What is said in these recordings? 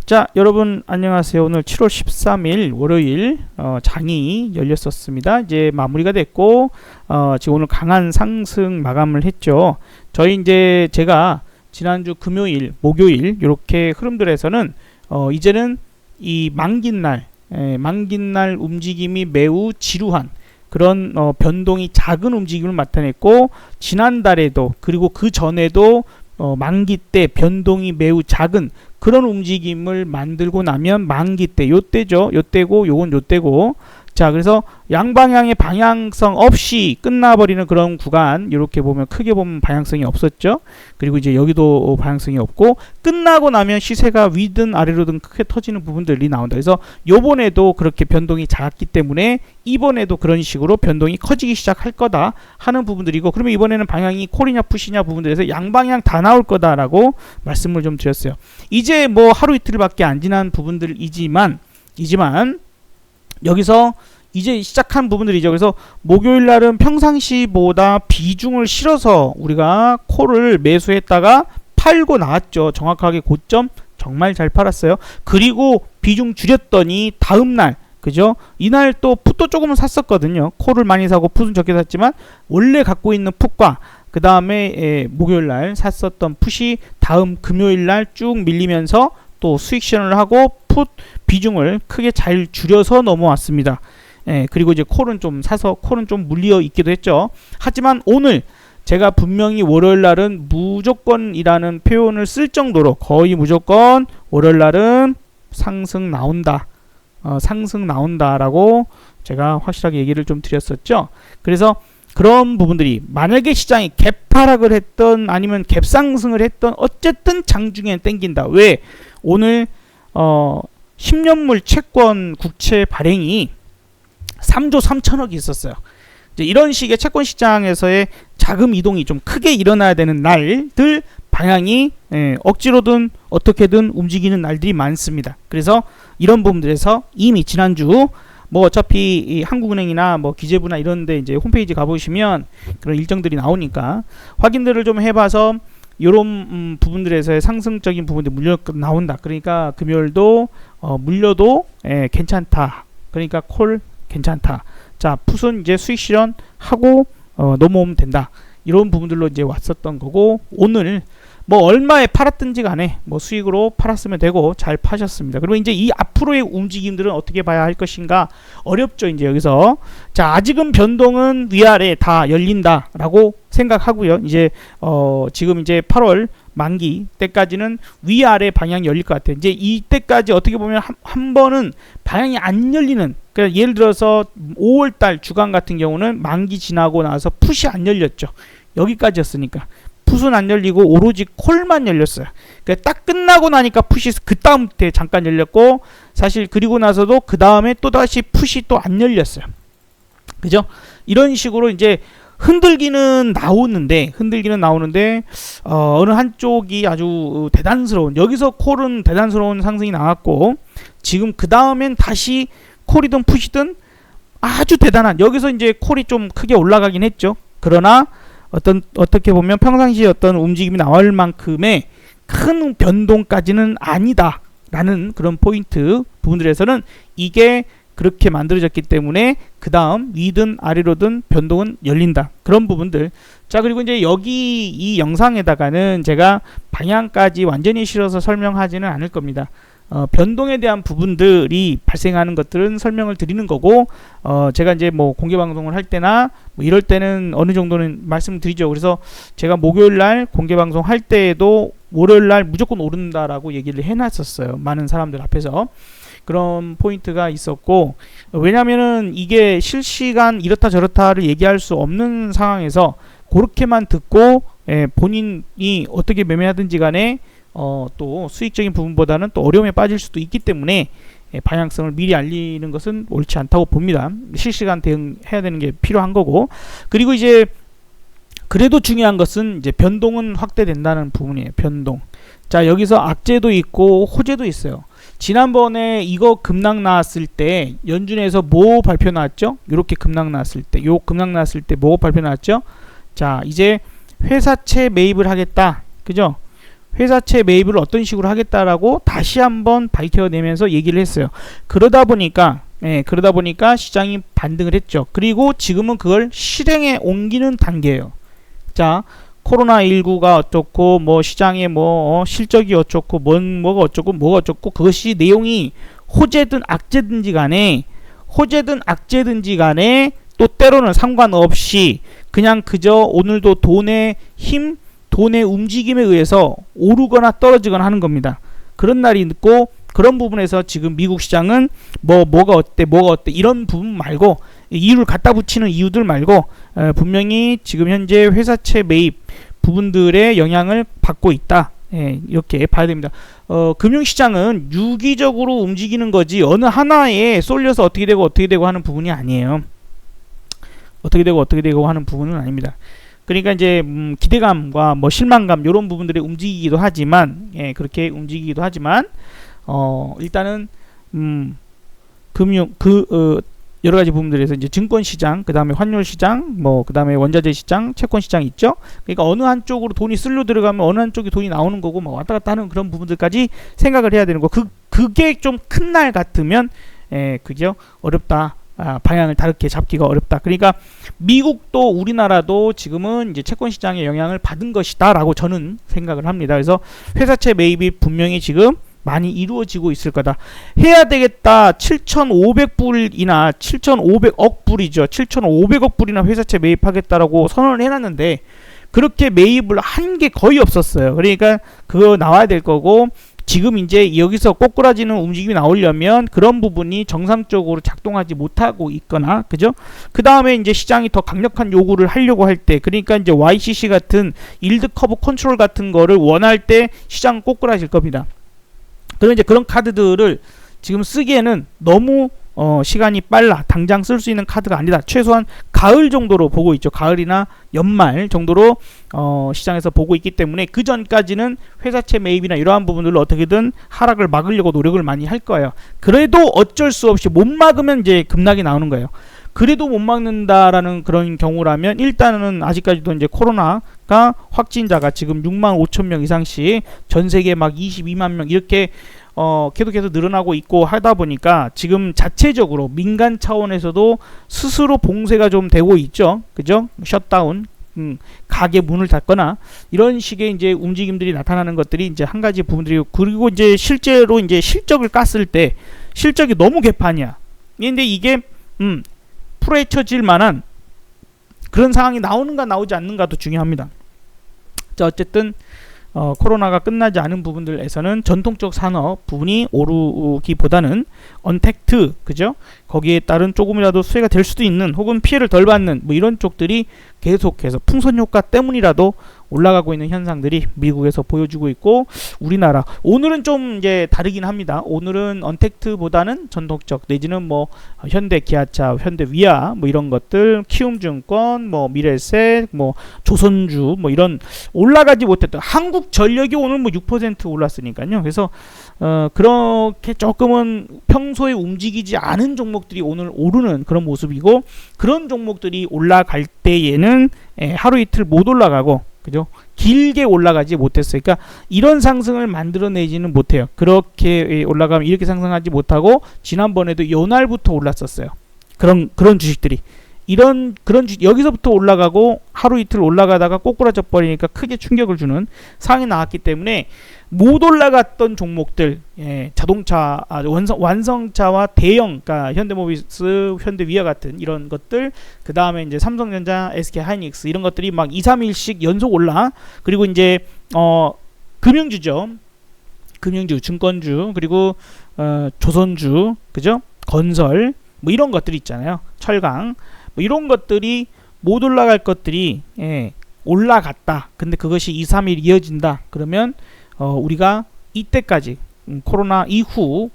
자, 여러분 안녕하세요. 오늘 7월 13일 월요일 장이 열렸었습니다. 이제 마무리가 됐고 지금 오늘 강한 상승 마감을 했죠. 제가 지난주 금요일, 목요일 이렇게 흐름들에서는 이제는 이 만기날 움직임이 매우 지루한 그런 변동이 작은 움직임을 나타냈고, 지난달에도 그리고 그 전에도 만기 때 변동이 매우 작은 그런 움직임을 만들고 나면 만기 때 요때죠. 요때고 요건 요때고. 자, 그래서 양방향의 방향성 없이 끝나버리는 그런 구간, 이렇게 보면 크게 보면 방향성이 없었죠. 그리고 이제 여기도 방향성이 없고, 끝나고 나면 시세가 위든 아래로든 크게 터지는 부분들이 나온다. 그래서 요번에도 그렇게 변동이 작았기 때문에 이번에도 그런 식으로 변동이 커지기 시작할 거다 하는 부분들이고, 그러면 이번에는 방향이 콜이냐 푸시냐 부분들에서 양방향 다 나올 거다라고 말씀을 좀 드렸어요. 이제 뭐 하루 이틀밖에 안 지난 부분들이지만 여기서 이제 시작한 부분들이죠. 그래서 목요일 날은 평상시보다 비중을 실어서 우리가 콜을 매수했다가 팔고 나왔죠. 정확하게 고점 정말 잘 팔았어요. 그리고 비중 줄였더니 다음날, 그죠? 이날 또 풋도 조금은 샀었거든요. 콜을 많이 사고 풋은 적게 샀지만 원래 갖고 있는 풋과 그 다음에 목요일 날 샀었던 풋이 다음 금요일 날 쭉 밀리면서 또 수익 실현을 하고 풋 비중을 크게 잘 줄여서 넘어왔습니다. 그리고 이제 콜은 좀 사서 콜은 좀 물려 있기도 했죠. 하지만 오늘 제가 분명히 월요일 날은 무조건이라는 표현을 쓸 정도로 거의 무조건 월요일 날은 상승 나온다라고 제가 확실하게 얘기를 좀 드렸었죠. 그래서 그런 부분들이 만약에 시장이 갭하락을 했던 아니면 갭상승을 했던 어쨌든 장중에는 땡긴다. 왜? 오늘 10년물 채권 국채 발행이 3조 3천억이 있었어요. 이제 이런 식의 채권 시장에서의 자금 이동이 좀 크게 일어나야 되는 날들 방향이 억지로든 어떻게든 움직이는 날들이 많습니다. 그래서 이런 부분들에서 이미 지난주 뭐 어차피 이 한국은행이나 뭐 기재부나 이런데 이제 홈페이지 가보시면 그런 일정들이 나오니까 확인들을 좀 해봐서 이런 부분들에서의 상승적인 부분들이 물려 나온다. 그러니까 금요일도 물려도 괜찮다. 그러니까 콜 괜찮다. 자, 풋은 이제 수익 실현하고 넘어오면 된다. 이런 부분들로 이제 왔었던 거고, 오늘 뭐 얼마에 팔았든지 간에 뭐 수익으로 팔았으면 되고 잘 파셨습니다. 그리고 이제 이 앞으로의 움직임들은 어떻게 봐야 할 것인가 어렵죠. 이제 여기서 자, 아직은 변동은 위아래 다 열린다라고 생각하고요. 이제 지금 이제 8월 만기 때까지는 위아래 방향이 열릴 것 같아요. 이제 이때까지 어떻게 보면 한 번은 방향이 안 열리는, 그러니까 예를 들어서 5월달 주간 같은 경우는 만기 지나고 나서 풋이 안 열렸죠. 여기까지였으니까 풋은 안 열리고 오로지 콜만 열렸어요. 그러니까 딱 끝나고 나니까 풋이 그 다음 때 잠깐 열렸고, 사실 그리고 나서도 그 다음에 또 다시 풋이 또 안 열렸어요. 그죠? 이런 식으로 이제 흔들기는 나오는데 어느 한쪽이 아주 대단스러운, 여기서 콜은 대단스러운 상승이 나왔고, 지금 그 다음엔 다시 콜이든 풋이든 아주 대단한, 여기서 이제 콜이 좀 크게 올라가긴 했죠. 그러나 어떻게 보면 평상시에 어떤 움직임이 나올 만큼의 큰 변동까지는 아니다라는 그런 포인트 부분들에서는 이게 그렇게 만들어졌기 때문에 그 다음 위든 아래로든 변동은 열린다. 그런 부분들. 자, 그리고 이제 여기 이 영상에다가는 제가 방향까지 완전히 실어서 설명하지는 않을 겁니다. 변동에 대한 부분들이 발생하는 것들은 설명을 드리는 거고, 제가 이제 뭐 공개 방송을 할 때나 뭐 이럴 때는 어느 정도는 말씀을 드리죠. 그래서 제가 목요일 날 공개 방송 할 때에도 월요일 날 무조건 오른다라고 얘기를 해놨었어요. 많은 사람들 앞에서. 그런 포인트가 있었고, 왜냐면은 이게 실시간 이렇다 저렇다를 얘기할 수 없는 상황에서 그렇게만 듣고 본인이 어떻게 매매하든지 간에 또 수익적인 부분보다는 또 어려움에 빠질 수도 있기 때문에 방향성을 미리 알리는 것은 옳지 않다고 봅니다. 실시간 대응해야 되는 게 필요한 거고, 그리고 이제 그래도 중요한 것은 이제 변동은 확대된다는 부분이에요. 변동. 자, 여기서 악재도 있고 호재도 있어요. 지난번에 이거 급락 나왔을 때 연준에서 뭐 발표 나왔죠? 이렇게 급락 나왔을 때, 뭐 발표 나왔죠? 자, 이제 회사채 매입을 하겠다. 그죠? 회사채 매입을 어떤 식으로 하겠다라고 다시 한번 밝혀내면서 얘기를 했어요. 그러다 보니까 시장이 반등을 했죠. 그리고 지금은 그걸 실행에 옮기는 단계예요. 자, 코로나19가 어쩌고 뭐 시장에 뭐 실적이 어쩌고 뭐가 어쩌고 그것이 내용이 호재든 악재든지 간에 또 때로는 상관없이 그냥 그저 오늘도 돈의 움직임에 의해서 오르거나 떨어지거나 하는 겁니다. 그런 날이 있고, 그런 부분에서 지금 미국 시장은 뭐가 어때 이런 부분 말고, 이유를 갖다 붙이는 이유들 말고 분명히 지금 현재 회사채 매입 부분들의 영향을 받고 있다. 이렇게 봐야 됩니다. 금융시장은 유기적으로 움직이는 거지 어느 하나에 쏠려서 어떻게 되고 하는 부분이 아니에요. 어떻게 되고 하는 부분은 아닙니다. 그러니까 이제 기대감과 뭐 실망감 이런 부분들이 움직이기도 하지만, 그렇게 움직이기도 하지만 일단은 여러 가지 부분들에서 이제 증권 시장, 그 다음에 환율 시장, 그 다음에 원자재 시장, 채권 시장 있죠. 그러니까 어느 한쪽으로 돈이 쓸려 들어가면 어느 한쪽에 돈이 나오는 거고, 막 왔다 갔다 하는 그런 부분들까지 생각을 해야 되는 거. 그게 좀 큰 날 같으면, 그죠? 어렵다. 방향을 다르게 잡기가 어렵다. 그러니까 미국도 우리나라도 지금은 이제 채권 시장의 영향을 받은 것이다라고 저는 생각을 합니다. 그래서 회사채 매입이 분명히 지금 많이 이루어지고 있을 거다. 해야 되겠다. 7,500불이나 7,500억 불이죠. 7,500억 불이나 회사채 매입하겠다라고 선언을 해놨는데 그렇게 매입을 한 게 거의 없었어요. 그러니까 그거 나와야 될 거고, 지금 이제 여기서 꼬꾸라지는 움직임이 나오려면 그런 부분이 정상적으로 작동하지 못하고 있거나, 그죠? 그 다음에 이제 시장이 더 강력한 요구를 하려고 할 때, 그러니까 이제 YCC 같은 일드 커브 컨트롤 같은 거를 원할 때 시장 꼬꾸라질 겁니다. 그럼 이제 그런 카드들을 지금 쓰기에는 너무 시간이 빨라. 당장 쓸 수 있는 카드가 아니다. 최소한 가을 정도로 보고 있죠. 가을이나 연말 정도로 시장에서 보고 있기 때문에 그 전까지는 회사채 매입이나 이러한 부분들로 어떻게든 하락을 막으려고 노력을 많이 할 거예요. 그래도 어쩔 수 없이 못 막으면 이제 급락이 나오는 거예요. 그래도 못 막는다라는 그런 경우라면 일단은 아직까지도 이제 코로나가 확진자가 지금 6만 5천 명 이상씩 전 세계 막 22만 명 이렇게 계속해서 늘어나고 있고 하다 보니까 지금 자체적으로 민간 차원에서도 스스로 봉쇄가 좀 되고 있죠. 그죠? 셧다운, 가게 문을 닫거나 이런 식의 이제 움직임들이 나타나는 것들이 이제 한 가지 부분들이고, 그리고 이제 실제로 이제 실적을 깠을 때 실적이 너무 개판이야. 근데 이게 풀어헤쳐질 만한 그런 상황이 나오는가 나오지 않는가도 중요합니다. 자, 어쨌든 코로나가 끝나지 않은 부분들에서는 전통적 산업 부분이 오르기보다는 언택트, 그죠? 거기에 따른 조금이라도 수혜가 될 수도 있는, 혹은 피해를 덜 받는 뭐 이런 쪽들이 계속해서 풍선 효과 때문이라도 올라가고 있는 현상들이 미국에서 보여주고 있고, 우리나라 오늘은 좀 이제 다르긴 합니다. 오늘은 언택트보다는 전통적, 내지는 뭐 현대 기아차, 현대 위아 뭐 이런 것들, 키움증권, 뭐 미래셋, 뭐 조선주 뭐 이런 올라가지 못했던, 한국전력이 오늘 뭐 6% 올랐으니까요. 그래서 그렇게 조금은 평소에 움직이지 않은 종목들이 오늘 오르는 그런 모습이고, 그런 종목들이 올라갈 때에는 하루 이틀 못 올라가고, 그죠? 길게 올라가지 못했어요. 그러니까 이런 상승을 만들어내지는 못해요. 그렇게 올라가면 이렇게 상승하지 못하고, 지난번에도 연날부터 올랐었어요. 그런 주식들이. 그런 여기서부터 올라가고 하루 이틀 올라가다가 꼬꾸라져 버리니까 크게 충격을 주는 상황이 나왔기 때문에 못 올라갔던 종목들, 자동차, 완성차와 대형, 그러니까 현대모비스, 현대위아 같은 이런 것들, 그 다음에 이제 삼성전자, SK하이닉스 이런 것들이 막 2, 3일씩 연속 올라. 그리고 이제 금융주죠. 금융주, 증권주, 그리고 조선주, 그죠? 건설, 뭐 이런 것들이 있잖아요. 철강. 뭐 이런 것들이 못 올라갈 것들이 올라갔다. 근데 그것이 2, 3일 이어진다. 그러면 우리가 이때까지 코로나 이후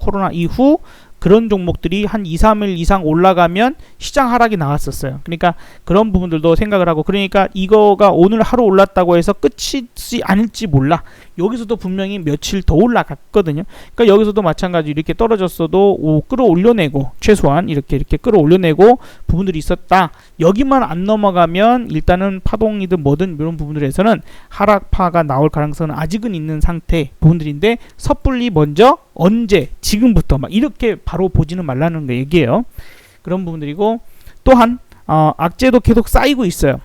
그런 종목들이 한 2, 3일 이상 올라가면 시장 하락이 나왔었어요. 그러니까 그런 부분들도 생각을 하고, 그러니까 이거가 오늘 하루 올랐다고 해서 끝이지 않을지 몰라. 여기서도 분명히 며칠 더 올라갔거든요. 그러니까 여기서도 마찬가지로 이렇게 떨어졌어도 끌어올려내고 최소한 이렇게 끌어올려내고 부분들이 있었다. 여기만 안 넘어가면 일단은 파동이든 뭐든 이런 부분들에서는 하락파가 나올 가능성은 아직은 있는 상태 부분들인데 섣불리 먼저 언제 지금부터 막 이렇게 바로 보지는 말라는 얘기예요. 그런 부분들이고 또한 악재도 계속 쌓이고 있어요.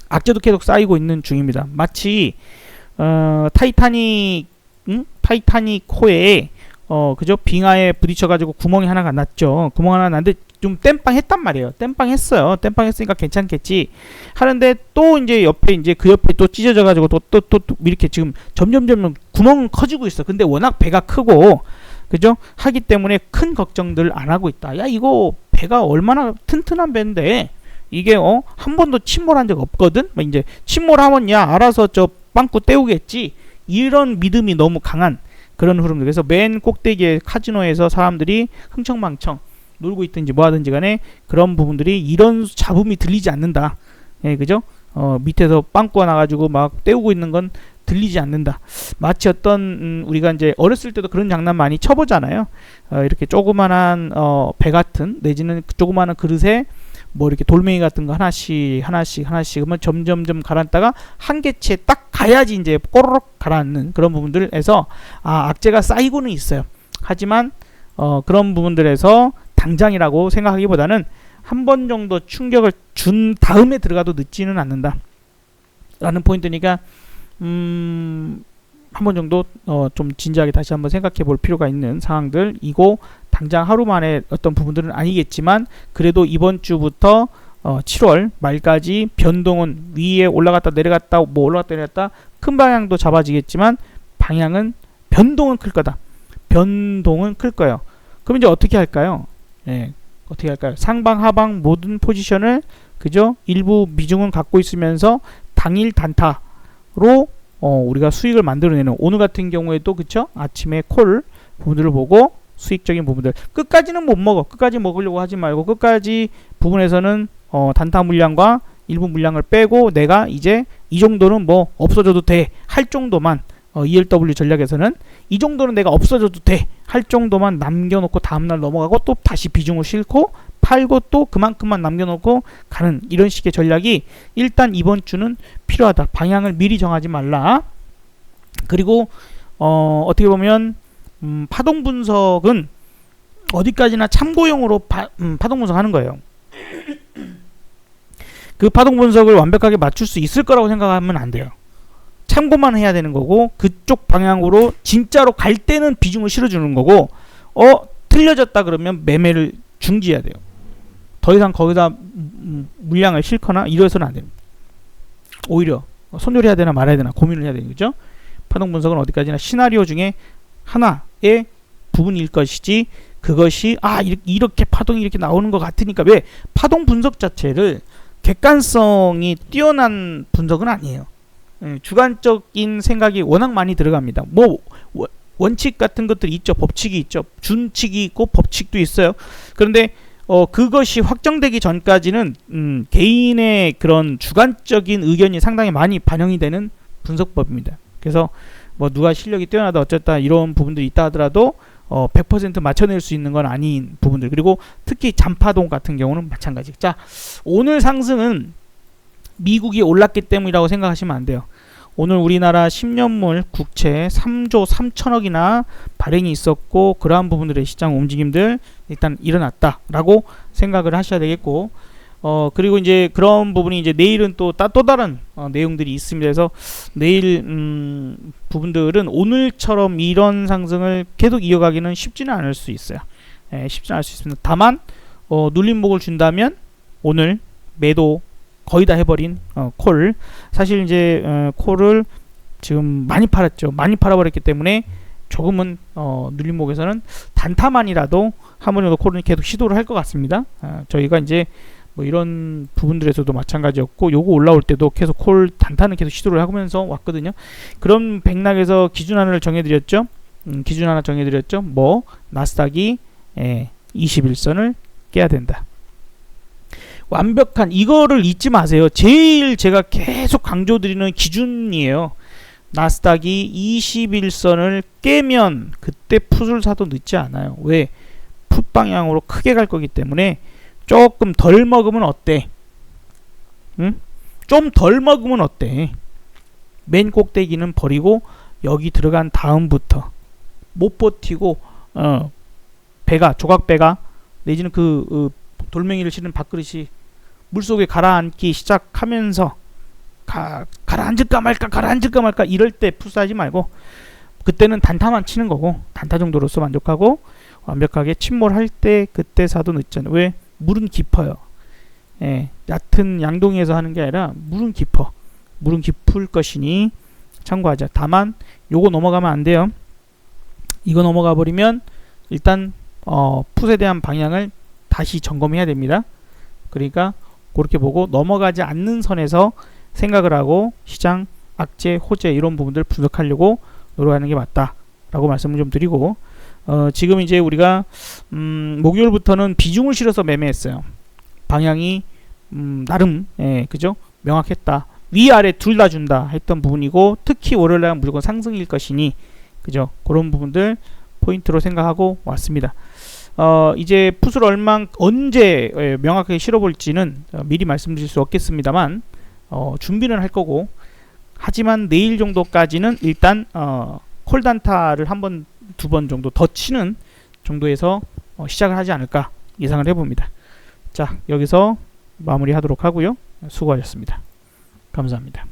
악재도 계속 쌓이고 있는 중입니다. 마치 타이타닉 호에 그죠? 빙하에 부딪혀가지고 구멍이 하나가 났죠. 구멍 하나 났는데 좀 땜빵했단 말이에요. 땜빵했어요. 땜빵했으니까 괜찮겠지 하는데 또 이제 옆에 이제 그 옆에 또 찢어져가지고 또 이렇게 지금 점점 구멍은 커지고 있어. 근데 워낙 배가 크고 그죠? 하기 때문에 큰 걱정들 안 하고 있다. 야 이거 배가 얼마나 튼튼한 배인데 이게 한 번도 침몰한 적 없거든. 뭐 이제 침몰하면 야 알아서 저 빵꾸 때우겠지. 이런 믿음이 너무 강한 그런 흐름들. 그래서 맨 꼭대기에 카지노에서 사람들이 흥청망청 놀고 있든지 뭐 하든지 간에 그런 부분들이 이런 잡음이 들리지 않는다. 예, 그죠? 밑에서 빵꾸가 나가지고 막 때우고 있는 건 들리지 않는다. 마치 어떤 우리가 이제 어렸을 때도 그런 장난 많이 쳐보잖아요. 이렇게 조그만한 배 같은 내지는 조그만한 그릇에 뭐 이렇게 돌멩이 같은 거 하나씩 그러면 점점 가라앉다가 한계치에 딱 가야지 이제 꼬르륵 가라앉는 그런 부분들에서 악재가 쌓이고는 있어요. 하지만 그런 부분들에서 당장이라고 생각하기보다는 한 번 정도 충격을 준 다음에 들어가도 늦지는 않는다 라는 포인트니까 한 번 정도 좀 진지하게 다시 한번 생각해 볼 필요가 있는 상황들이고 당장 하루 만에 어떤 부분들은 아니겠지만 그래도 이번 주부터 7월 말까지 변동은 위에 올라갔다 내려갔다 뭐 올라갔다 내려갔다 큰 방향도 잡아지겠지만 변동은 클 거다. 변동은 클 거예요. 그럼 이제 어떻게 할까요? 네, 어떻게 할까요? 상방 하방 모든 포지션을 그죠? 일부 비중은 갖고 있으면서 당일 단타로 우리가 수익을 만들어내는 오늘 같은 경우에도 그쵸? 아침에 콜 부분들을 보고 수익적인 부분들 끝까지는 못 먹어. 끝까지 먹으려고 하지 말고 끝까지 부분에서는 단타 물량과 일부 물량을 빼고 내가 이제 이 정도는 뭐 없어져도 돼 할 정도만 ELW 전략에서는 이 정도는 내가 없어져도 돼 할 정도만 남겨놓고 다음날 넘어가고 또 다시 비중을 싣고 팔고 또 그만큼만 남겨놓고 가는 이런 식의 전략이 일단 이번 주는 필요하다. 방향을 미리 정하지 말라. 그리고 어떻게 보면 파동 분석은 어디까지나 참고용으로 파동 분석하는 거예요. 그 파동 분석을 완벽하게 맞출 수 있을 거라고 생각하면 안 돼요. 참고만 해야 되는 거고 그쪽 방향으로 진짜로 갈 때는 비중을 실어주는 거고 틀려졌다 그러면 매매를 중지해야 돼요. 더 이상 거기다 물량을 싣거나 이래서는 안 됩니다. 오히려 손절해야 되나 말아야 되나 고민을 해야 되는 거죠. 파동 분석은 어디까지나 시나리오 중에 하나의 부분일 것이지 그것이 이렇게 파동이 이렇게 나오는 것 같으니까 왜 파동 분석 자체를 객관성이 뛰어난 분석은 아니에요. 주관적인 생각이 워낙 많이 들어갑니다. 뭐 원칙 같은 것들이 있죠. 법칙이 있죠. 준칙이 있고 법칙도 있어요. 그런데 그것이 확정되기 전까지는 개인의 그런 주관적인 의견이 상당히 많이 반영이 되는 분석법입니다. 그래서 뭐 누가 실력이 뛰어나다 어쨌다 이런 부분들이 있다 하더라도 100% 맞춰낼 수 있는 건 아닌 부분들 그리고 특히 잔파동 같은 경우는 마찬가지. 자, 오늘 상승은 미국이 올랐기 때문이라고 생각하시면 안 돼요. 오늘 우리나라 10년물 국채 3조 3천억이나 발행이 있었고 그러한 부분들의 시장 움직임들 일단 일어났다라고 생각을 하셔야 되겠고 그리고 이제 그런 부분이 이제 내일은 또 다른 내용들이 있습니다. 그래서 내일 부분들은 오늘처럼 이런 상승을 계속 이어가기는 쉽지는 않을 수 있어요. 쉽지는 않을 수 있습니다. 다만 눌림목을 준다면 오늘 매도 거의 다 해버린 콜 사실 이제 콜을 지금 많이 팔았죠. 많이 팔아버렸기 때문에 조금은 눌림목에서는 단타만이라도 한 번 정도 콜은 계속 시도를 할 것 같습니다. 저희가 이제 뭐 이런 부분들에서도 마찬가지였고 요거 올라올 때도 계속 콜 단타는 계속 시도를 하면서 왔거든요. 그런 맥락에서 기준 하나를 정해드렸죠. 기준 하나 정해드렸죠. 뭐 나스닥이 21선을 깨야 된다. 완벽한 이거를 잊지 마세요. 제일 제가 계속 강조드리는 기준이에요. 나스닥이 21선을 깨면 그때 풋을 사도 늦지 않아요. 왜? 풋 방향으로 크게 갈 거기 때문에 조금 덜 먹으면 어때? 응? 좀 덜 먹으면 어때? 맨 꼭대기는 버리고 여기 들어간 다음부터 못 버티고 배가 조각배가 내지는 돌멩이를 실은 밥그릇이 물속에 가라앉기 시작하면서 가라앉을까 말까 이럴 때 풋사하지 말고 그때는 단타만 치는 거고 단타 정도로서 만족하고 완벽하게 침몰할 때 그때 사도 늦잖아요. 왜? 물은 깊어요. 예, 얕은 양동이에서 하는 게 아니라 물은 깊어. 물은 깊을 것이니 참고하자. 다만 요거 넘어가면 안 돼요. 이거 넘어가 버리면 일단 풋에 대한 방향을 다시 점검해야 됩니다. 그러니까 그렇게 보고 넘어가지 않는 선에서 생각을 하고 시장, 악재, 호재 이런 부분들 분석하려고 노력하는 게 맞다라고 말씀을 좀 드리고 지금 이제 우리가 목요일부터는 비중을 실어서 매매했어요. 방향이 나름 그죠? 명확했다. 위아래 둘 다 준다 했던 부분이고 특히 월요일날 무조건 상승일 것이니 그죠? 그런 부분들 포인트로 생각하고 왔습니다. 이제 풋을 언제 명확하게 실어볼지는 미리 말씀드릴 수 없겠습니다만 준비는 할 거고 하지만 내일 정도까지는 일단 콜단타를 한 번, 두 번 정도 더 치는 정도에서 시작을 하지 않을까 예상을 해봅니다. 자, 여기서 마무리하도록 하고요. 수고하셨습니다. 감사합니다.